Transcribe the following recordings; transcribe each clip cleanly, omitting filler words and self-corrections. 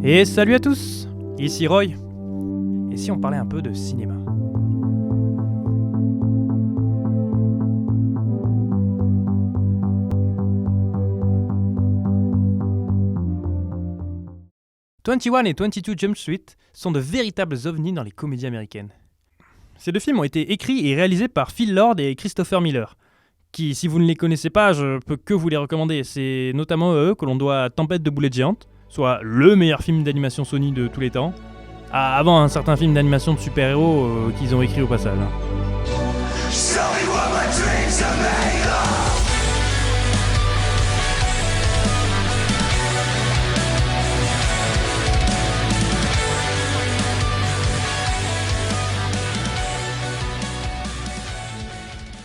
Et salut à tous, ici Roy. Et si on parlait un peu de cinéma ? « 21 et 22 Jump Street sont de véritables ovnis dans les comédies américaines. Ces deux films ont été écrits et réalisés par Phil Lord et Christopher Miller, qui, si vous ne les connaissez pas, je peux que vous les recommander. C'est notamment à eux que l'on doit Tempête de boulettes géantes, soit le meilleur film d'animation Sony de tous les temps, avant un certain film d'animation de super-héros qu'ils ont écrit au passage.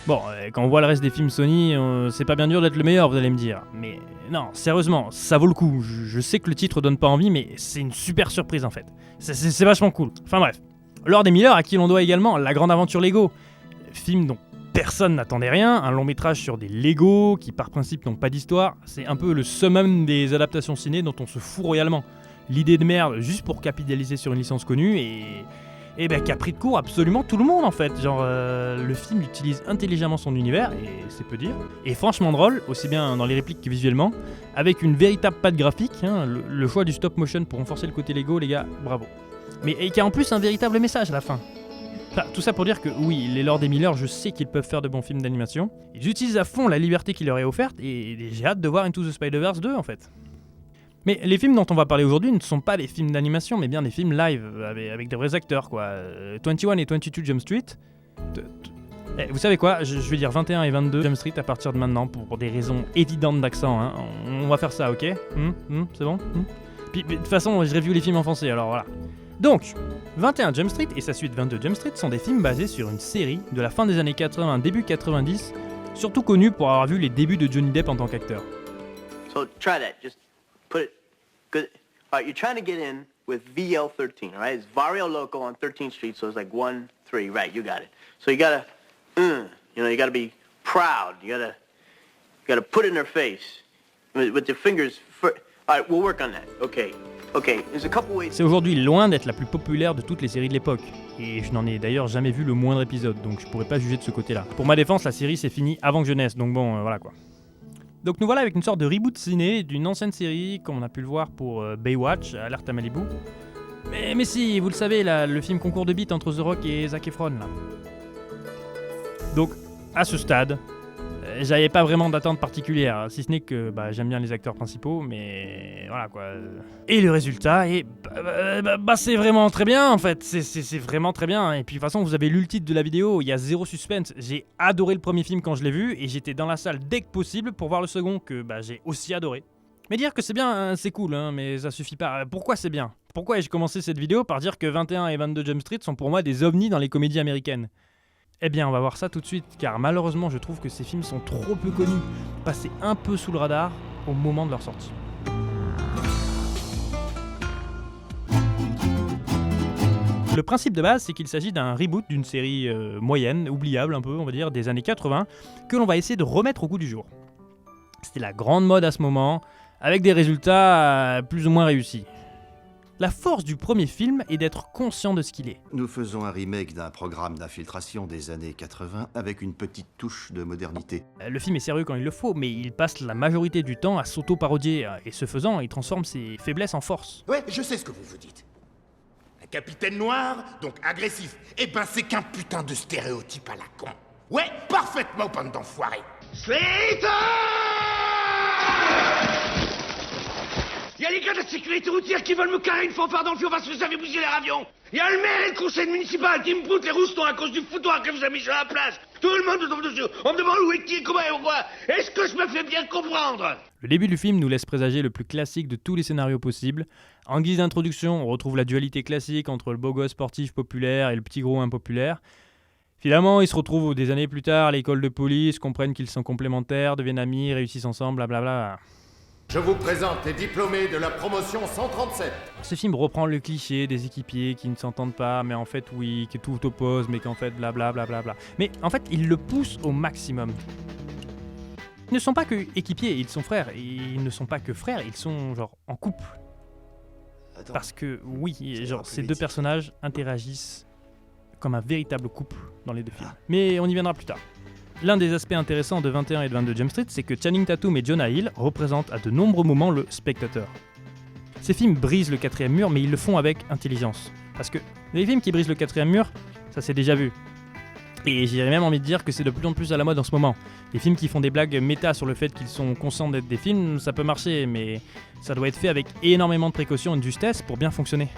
Bon, quand on voit le reste des films Sony, c'est pas bien dur d'être le meilleur, vous allez me dire. Mais non, sérieusement, ça vaut le coup. Je sais que le titre donne pas envie, mais c'est une super surprise en fait. C'est vachement cool. Enfin bref. Lord et Miller, à qui l'on doit également La Grande Aventure Lego. Film dont personne n'attendait rien, un long métrage sur des Lego qui par principe n'ont pas d'histoire. C'est un peu le summum des adaptations ciné dont on se fout royalement. L'idée de merde juste pour capitaliser sur une licence connue et qui a pris de court absolument tout le monde en fait. Genre, le film utilise intelligemment son univers, et c'est peu dire, et franchement drôle, aussi bien dans les répliques que visuellement, avec une véritable patte graphique, le choix du stop motion pour renforcer le côté Lego, les gars, bravo. Mais et qui a en plus un véritable message à la fin. Enfin, tout ça pour dire que oui, les Lord et Miller, je sais qu'ils peuvent faire de bons films d'animation, ils utilisent à fond la liberté qui leur est offerte, et j'ai hâte de voir Into the Spider-Verse 2 en fait. Mais les films dont on va parler aujourd'hui ne sont pas des films d'animation, mais bien des films live, avec des vrais acteurs, quoi. 21 et 22 Jump Street... vous savez quoi, je vais dire 21 et 22 Jump Street à partir de maintenant, pour des raisons évidentes d'accent, hein. On va faire ça, ok ? C'est bon ? Puis de toute façon, je review les films en français, alors voilà. Donc, 21 Jump Street et sa suite 22 Jump Street sont des films basés sur une série de la fin des années 80, début 90, surtout connue pour avoir vu les débuts de Johnny Depp en tant qu'acteur. So try that, just put it good. All right, you're trying to get in with VL13, all right? It's Barrio Loco on 13th Street, so it's like 1-3, right? You got it. So you gotta, you gotta be proud. You gotta put it in their face with your fingers. All right, we'll work on that. Okay, there's a couple ways. C'est aujourd'hui loin d'être la plus populaire de toutes les séries de l'époque, et je n'en ai d'ailleurs jamais vu le moindre épisode, donc je pourrais pas juger de ce côté-là. Pour ma défense, la série s'est finie avant que je naisse, donc bon, voilà quoi. Donc nous voilà avec une sorte de reboot ciné d'une ancienne série, comme on a pu le voir pour Baywatch, Alerte à Malibu. Mais si, vous le savez, là, le film concours de beat entre The Rock et Zac Efron, là. Donc, à ce stade, j'avais pas vraiment d'attente particulière, si ce n'est que j'aime bien les acteurs principaux, mais voilà quoi. Et le résultat est... c'est vraiment très bien en fait, c'est vraiment très bien. Et puis de toute façon, vous avez lu le titre de la vidéo, il y a zéro suspense. J'ai adoré le premier film quand je l'ai vu, et j'étais dans la salle dès que possible pour voir le second, que j'ai aussi adoré. Mais dire que c'est bien, c'est cool, mais ça suffit pas. Pourquoi c'est bien ? Pourquoi ai-je commencé cette vidéo par dire que 21 et 22 Jump Street sont pour moi des ovnis dans les comédies américaines ? Eh bien, on va voir ça tout de suite, car malheureusement, je trouve que ces films sont trop peu connus, passés un peu sous le radar au moment de leur sortie. Le principe de base, c'est qu'il s'agit d'un reboot d'une série moyenne, oubliable un peu, on va dire, des années 80, que l'on va essayer de remettre au goût du jour. C'était la grande mode à ce moment, avec des résultats plus ou moins réussis. La force du premier film est d'être conscient de ce qu'il est. Nous faisons un remake d'un programme d'infiltration des années 80 avec une petite touche de modernité. Le film est sérieux quand il le faut, mais il passe la majorité du temps à s'auto-parodier, et ce faisant, il transforme ses faiblesses en force. Ouais, je sais ce que vous vous dites. Un capitaine noir, donc agressif. Eh ben, c'est qu'un putain de stéréotype à la con. Ouais, parfaitement, bande d'enfoirés. Slater! Y'a les gars de la sécurité routière qui veulent me carrer une fanfare dans le fion parce que vous avez bousillé leur avion. Y'a le maire et le conseil municipal qui me boutent les roustons à cause du foutoir que vous avez mis sur la place. Tout le monde me tombe dessus. On me demande où est qui, comment et pourquoi. Est-ce que je me fais bien comprendre ? Le début du film nous laisse présager le plus classique de tous les scénarios possibles. En guise d'introduction, on retrouve la dualité classique entre le beau gosse sportif populaire et le petit gros impopulaire. Finalement, ils se retrouvent des années plus tard à l'école de police, comprennent qu'ils sont complémentaires, deviennent amis, réussissent ensemble, blablabla. Je vous présente les diplômés de la promotion 137. Ce film reprend le cliché des équipiers qui ne s'entendent pas, mais en fait oui, qui tout oppose, mais qu'en fait blablabla. Mais en fait, il le pousse au maximum. Ils ne sont pas que équipiers, ils sont frères. Et ils ne sont pas que frères, ils sont genre en couple. Attends. Parce que oui, Ça genre ira plus ces vite. deux personnages interagissent comme un véritable couple dans les deux films. Mais on y viendra plus tard. L'un des aspects intéressants de 21 et de 22 Jump Street, c'est que Channing Tatum et Jonah Hill représentent à de nombreux moments le spectateur. Ces films brisent le quatrième mur, mais ils le font avec intelligence. Parce que les films qui brisent le quatrième mur, ça s'est déjà vu. Et j'irais même envie de dire que c'est de plus en plus à la mode en ce moment. Les films qui font des blagues méta sur le fait qu'ils sont conscients d'être des films, ça peut marcher, mais ça doit être fait avec énormément de précaution et de justesse pour bien fonctionner.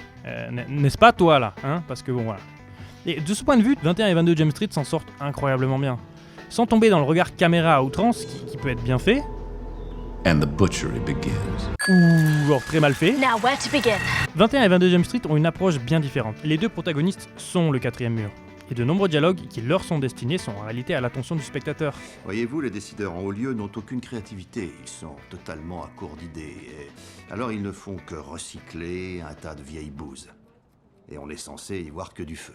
N'est-ce pas toi là, hein? Parce que bon voilà. Et de ce point de vue, 21 et 22 Jump Street s'en sortent incroyablement bien. Sans tomber dans le regard caméra à outrance, qui peut être bien fait, And the butchery begins. ou genre très mal fait, Now, where to begin? 21 et 22 Jump Street ont une approche bien différente. Les deux protagonistes sont le quatrième mur. Et de nombreux dialogues qui leur sont destinés sont en réalité à l'attention du spectateur. Voyez-vous, les décideurs en haut lieu n'ont aucune créativité. Ils sont totalement à court d'idées. Et alors ils ne font que recycler un tas de vieilles bouses. Et on est censé y voir que du feu.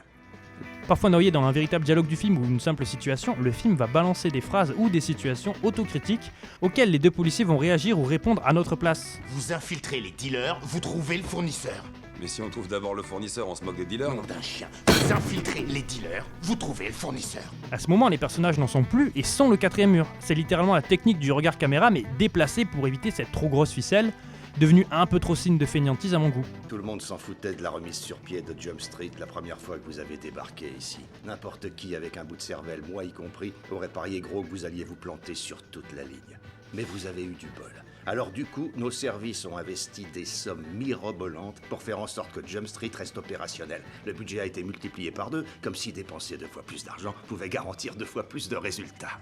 Parfois noyé dans un véritable dialogue du film ou une simple situation, le film va balancer des phrases ou des situations autocritiques auxquelles les deux policiers vont réagir ou répondre à notre place. Vous infiltrez les dealers, vous trouvez le fournisseur. Mais si on trouve d'abord le fournisseur, on se moque des dealers, Nom non? d'un chien. Vous infiltrez les dealers, vous trouvez le fournisseur. À ce moment, les personnages n'en sont plus et sont le quatrième mur. C'est littéralement la technique du regard caméra, mais déplacée pour éviter cette trop grosse ficelle, devenue un peu trop signe de fainéantise à mon goût. Tout le monde s'en foutait de la remise sur pied de Jump Street la première fois que vous avez débarqué ici. N'importe qui avec un bout de cervelle, moi y compris, aurait parié gros que vous alliez vous planter sur toute la ligne. Mais vous avez eu du bol. Alors du coup, nos services ont investi des sommes mirobolantes pour faire en sorte que Jump Street reste opérationnel. Le budget a été multiplié par 2, comme si dépenser 2 fois plus d'argent pouvait garantir 2 fois plus de résultats.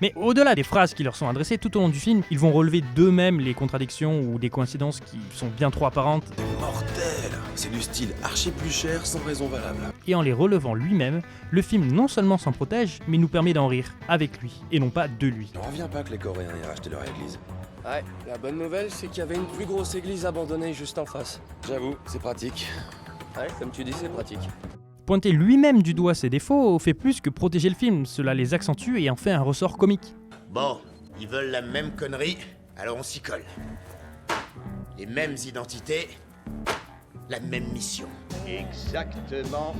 Mais au-delà des phrases qui leur sont adressées tout au long du film, ils vont relever d'eux-mêmes les contradictions ou des coïncidences qui sont bien trop apparentes, Mortel! C'est du style archi plus cher sans raison valable. et en les relevant lui-même, le film non seulement s'en protège, mais nous permet d'en rire avec lui, et non pas de lui. J'en reviens pas que les Coréens aient racheté leur église. Ouais, la bonne nouvelle, c'est qu'il y avait une plus grosse église abandonnée juste en face. J'avoue, c'est pratique. Ouais, comme tu dis, c'est pratique. Pointer lui-même du doigt ses défauts fait plus que protéger le film, cela les accentue et en fait un ressort comique. Bon, ils veulent la même connerie, alors on s'y colle. Les mêmes identités, la même mission. Exactement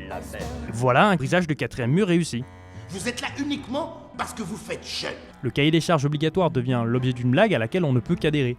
la même. Voilà un brisage de quatrième mur réussi. Vous êtes là uniquement parce que vous faites jeune. Le cahier des charges obligatoire devient l'objet d'une blague à laquelle on ne peut qu'adhérer.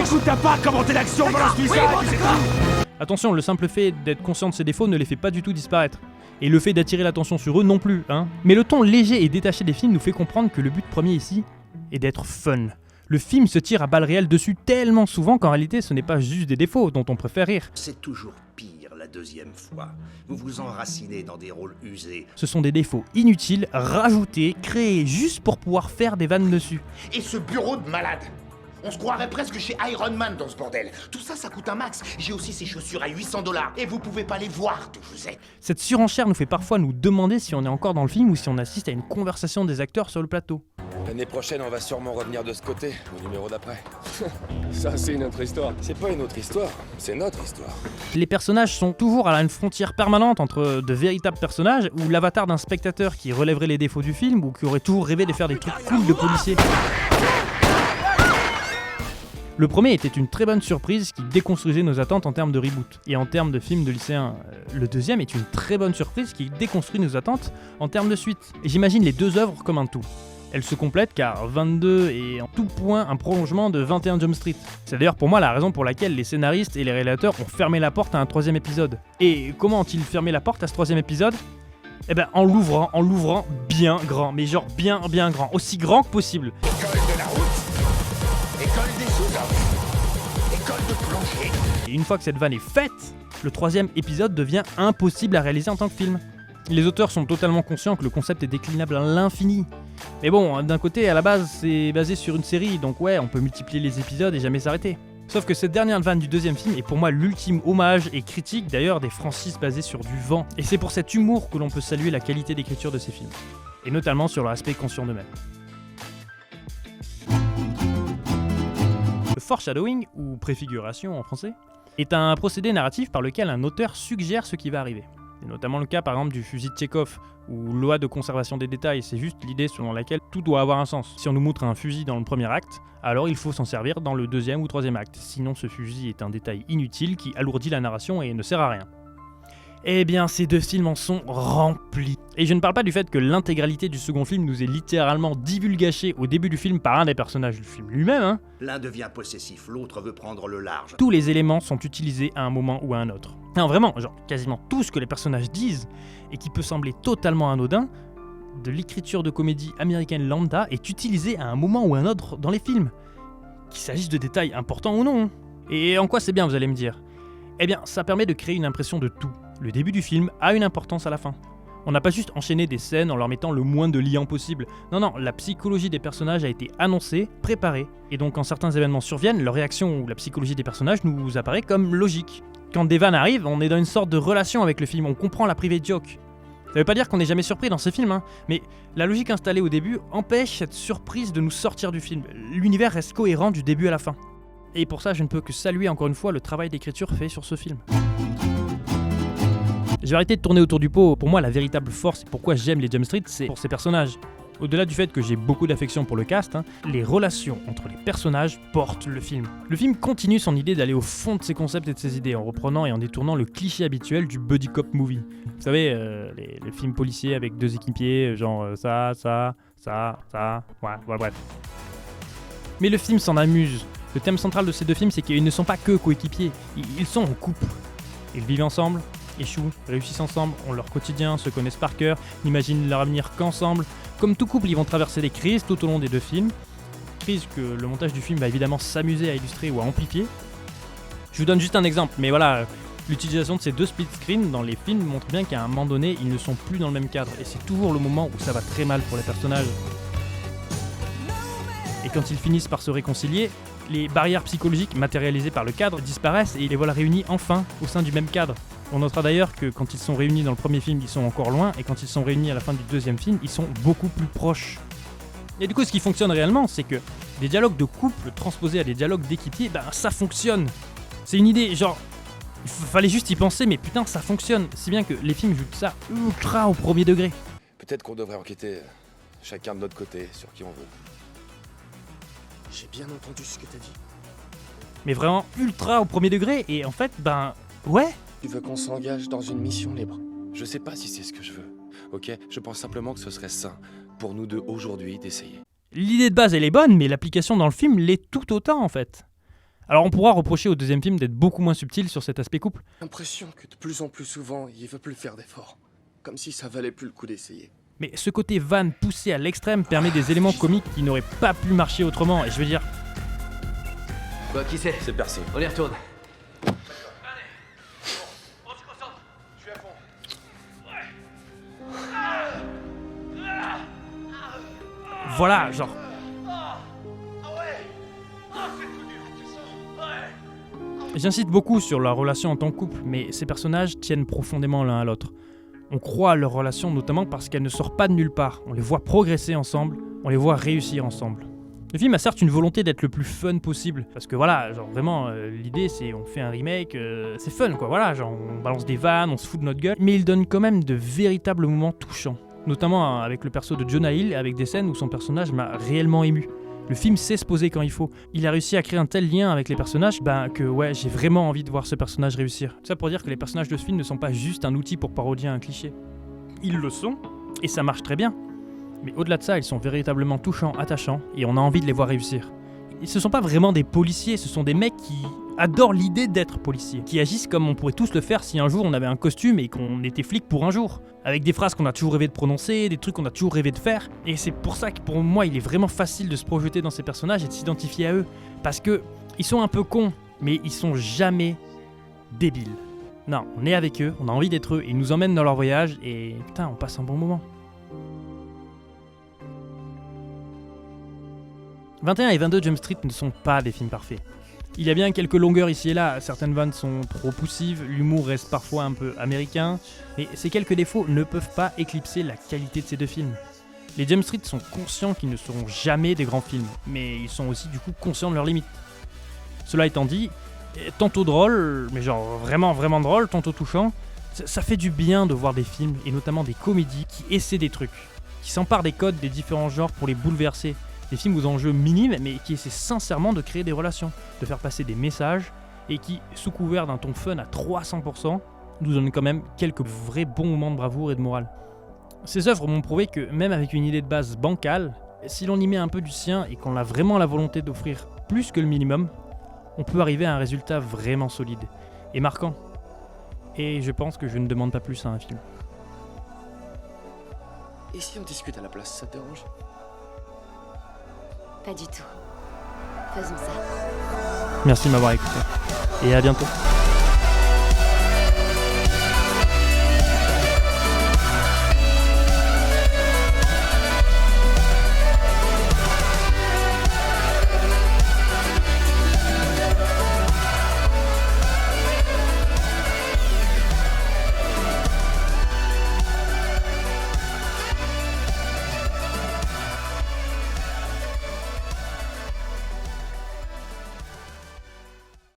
Écoute, t'as pas commenté l'action, balance-lui ça, et puis c'est tout. Attention, le simple fait d'être conscient de ses défauts ne les fait pas du tout disparaître. Et le fait d'attirer l'attention sur eux non plus, hein. Mais le ton léger et détaché des films nous fait comprendre que le but premier ici est d'être fun. Le film se tire à balles réelles dessus tellement souvent qu'en réalité ce n'est pas juste des défauts dont on préfère rire. C'est toujours pire la deuxième fois. Vous vous enracinez dans des rôles usés. Ce sont des défauts inutiles, rajoutés, créés juste pour pouvoir faire des vannes dessus. Et ce bureau de malade. On se croirait presque chez Iron Man dans ce bordel. Tout ça, ça coûte un max. J'ai aussi ces chaussures à 800 $. Et vous pouvez pas les voir d'où vous êtes. Cette surenchère nous fait parfois nous demander si on est encore dans le film ou si on assiste à une conversation des acteurs sur le plateau. L'année prochaine, on va sûrement revenir de ce côté, au numéro d'après. Ça, c'est une autre histoire. C'est pas une autre histoire, c'est notre histoire. Les personnages sont toujours à une frontière permanente entre de véritables personnages ou l'avatar d'un spectateur qui relèverait les défauts du film ou qui aurait toujours rêvé de faire des trucs cool de policiers. Le premier était une très bonne surprise qui déconstruisait nos attentes en termes de reboot et en termes de film de lycéen. Le deuxième est une très bonne surprise qui déconstruit nos attentes en termes de suite. Et j'imagine les deux œuvres comme un tout. Elles se complètent car 22 est en tout point un prolongement de 21 Jump Street. C'est d'ailleurs pour moi la raison pour laquelle les scénaristes et les réalisateurs ont fermé la porte à un troisième épisode. Et comment ont-ils fermé la porte à ce troisième épisode ? Eh ben en l'ouvrant bien grand, mais genre bien grand, aussi grand que possible. École de la route. École des sous-hommes. École de plongée. Et une fois que cette vanne est faite, le troisième épisode devient impossible à réaliser en tant que film. Les auteurs sont totalement conscients que le concept est déclinable à l'infini. Mais bon, d'un côté, à la base, c'est basé sur une série, donc ouais, on peut multiplier les épisodes et jamais s'arrêter. Sauf que cette dernière vanne du deuxième film est pour moi l'ultime hommage et critique d'ailleurs des franchises basées sur du vent. Et c'est pour cet humour que l'on peut saluer la qualité d'écriture de ces films. Et notamment sur leur aspect conscient d'eux-mêmes. Le foreshadowing, ou préfiguration en français, est un procédé narratif par lequel un auteur suggère ce qui va arriver. C'est notamment le cas par exemple du fusil de Tchekhov, ou loi de conservation des détails, c'est juste l'idée selon laquelle tout doit avoir un sens. Si on nous montre un fusil dans le premier acte, alors il faut s'en servir dans le deuxième ou troisième acte, sinon ce fusil est un détail inutile qui alourdit la narration et ne sert à rien. Eh bien, ces deux films en sont remplis. Et je ne parle pas du fait que l'intégralité du second film nous est littéralement divulgachée au début du film par un des personnages du film lui-même, hein. L'un devient possessif, l'autre veut prendre le large. Tous les éléments sont utilisés à un moment ou à un autre. Non, vraiment, genre, quasiment tout ce que les personnages disent, et qui peut sembler totalement anodin, de l'écriture de comédie américaine lambda, est utilisé à un moment ou à un autre dans les films. Qu'il s'agisse de détails importants ou non. Et en quoi c'est bien, vous allez me dire ? Eh bien, ça permet de créer une impression de tout. Le début du film a une importance à la fin. On n'a pas juste enchaîné des scènes en leur mettant le moins de liens possible. Non, la psychologie des personnages a été annoncée, préparée, et donc quand certains événements surviennent, leur réaction ou la psychologie des personnages nous apparaît comme logique. Quand des vannes arrivent, on est dans une sorte de relation avec le film, on comprend la private joke. Ça veut pas dire qu'on n'est jamais surpris dans ces films, hein, mais la logique installée au début empêche cette surprise de nous sortir du film. L'univers reste cohérent du début à la fin. Et pour ça, je ne peux que saluer encore une fois le travail d'écriture fait sur ce film. Je vais arrêter de tourner autour du pot. Pour moi, la véritable force et pourquoi j'aime les Jump Street, c'est pour ces personnages. Au-delà du fait que j'ai beaucoup d'affection pour le cast, les relations entre les personnages portent le film. Le film continue son idée d'aller au fond de ses concepts et de ses idées, en reprenant et en détournant le cliché habituel du buddy cop movie. Vous savez, les films policiers avec deux équipiers, genre ça, ouais, bref. Mais le film s'en amuse. Le thème central de ces deux films, c'est qu'ils ne sont pas que coéquipiers, ils sont en couple. Ils vivent ensemble, échouent, réussissent ensemble, ont leur quotidien, se connaissent par cœur, n'imaginent leur avenir qu'ensemble. Comme tout couple, ils vont traverser des crises tout au long des deux films. Crises que le montage du film va évidemment s'amuser à illustrer ou à amplifier. Je vous donne juste un exemple, mais voilà, l'utilisation de ces deux split screens dans les films montre bien qu'à un moment donné, ils ne sont plus dans le même cadre. Et c'est toujours le moment où ça va très mal pour les personnages. Et quand ils finissent par se réconcilier, les barrières psychologiques matérialisées par le cadre disparaissent et les voilà réunis enfin au sein du même cadre. On notera d'ailleurs que quand ils sont réunis dans le premier film, ils sont encore loin, et quand ils sont réunis à la fin du deuxième film, ils sont beaucoup plus proches. Et du coup, ce qui fonctionne réellement, c'est que des dialogues de couple transposés à des dialogues d'équipiers, ça fonctionne. C'est une idée, genre, il fallait juste y penser, mais putain, ça fonctionne. Si bien que les films jouent ça ultra au premier degré. Peut-être qu'on devrait enquêter chacun de notre côté sur qui on veut. J'ai bien entendu ce que t'as dit. Mais vraiment ultra au premier degré, et en fait, ouais. Tu veux qu'on s'engage dans une mission libre? Je sais pas si c'est ce que je veux, ok? Je pense simplement que ce serait sain pour nous deux aujourd'hui d'essayer. L'idée de base, elle est bonne, mais l'application dans le film l'est tout autant, en fait. Alors on pourra reprocher au deuxième film d'être beaucoup moins subtil sur cet aspect couple. J'ai l'impression que de plus en plus souvent, il veut plus faire d'efforts. Comme si ça valait plus le coup d'essayer. Mais ce côté van poussé à l'extrême permet des éléments comiques qui n'auraient pas pu marcher autrement, et je veux dire... Quoi, qui c'est? C'est percé. On y retourne. Voilà, genre... J'insiste beaucoup sur leur relation en tant que couple, mais ces personnages tiennent profondément l'un à l'autre. On croit à leur relation notamment parce qu'elle ne sort pas de nulle part. On les voit progresser ensemble, on les voit réussir ensemble. Le film a certes une volonté d'être le plus fun possible, parce que voilà, genre vraiment, l'idée c'est on fait un remake, c'est fun quoi, voilà, genre on balance des vannes, on se fout de notre gueule, mais il donne quand même de véritables moments touchants. Notamment avec le perso de Jonah Hill, avec des scènes où son personnage m'a réellement ému. Le film sait se poser quand il faut. Il a réussi à créer un tel lien avec les personnages que ouais, j'ai vraiment envie de voir ce personnage réussir. Tout ça pour dire que les personnages de ce film ne sont pas juste un outil pour parodier un cliché. Ils le sont, et ça marche très bien. Mais au-delà de ça, ils sont véritablement touchants, attachants, et on a envie de les voir réussir. Et ce sont pas vraiment des policiers, ce sont des mecs qui adorent l'idée d'être policiers, qui agissent comme on pourrait tous le faire si un jour on avait un costume et qu'on était flic pour un jour, avec des phrases qu'on a toujours rêvé de prononcer, des trucs qu'on a toujours rêvé de faire, et c'est pour ça que pour moi il est vraiment facile de se projeter dans ces personnages et de s'identifier à eux, parce que ils sont un peu cons, mais ils sont jamais débiles. Non, on est avec eux, on a envie d'être eux, ils nous emmènent dans leur voyage, et putain, on passe un bon moment. 21 et 22 Jump Street ne sont pas des films parfaits. Il y a bien quelques longueurs ici et là, certaines vannes sont trop poussives, l'humour reste parfois un peu américain, mais ces quelques défauts ne peuvent pas éclipser la qualité de ces deux films. Les Jump Street sont conscients qu'ils ne seront jamais des grands films, mais ils sont aussi du coup conscients de leurs limites. Cela étant dit, tantôt drôle, mais genre vraiment drôle, tantôt touchant, Ça fait du bien de voir des films, et notamment des comédies, qui essaient des trucs, qui s'emparent des codes des différents genres pour les bouleverser. Des films aux enjeux minimes, mais qui essaient sincèrement de créer des relations, de faire passer des messages, et qui, sous couvert d'un ton fun à 300%, nous donnent quand même quelques vrais bons moments de bravoure et de morale. Ces œuvres m'ont prouvé que, même avec une idée de base bancale, si l'on y met un peu du sien et qu'on a vraiment la volonté d'offrir plus que le minimum, on peut arriver à un résultat vraiment solide et marquant. Et je pense que je ne demande pas plus à un film. Et si on discute à la place, ça te dérange? Pas du tout. Faisons ça. Merci de m'avoir écouté. Et à bientôt.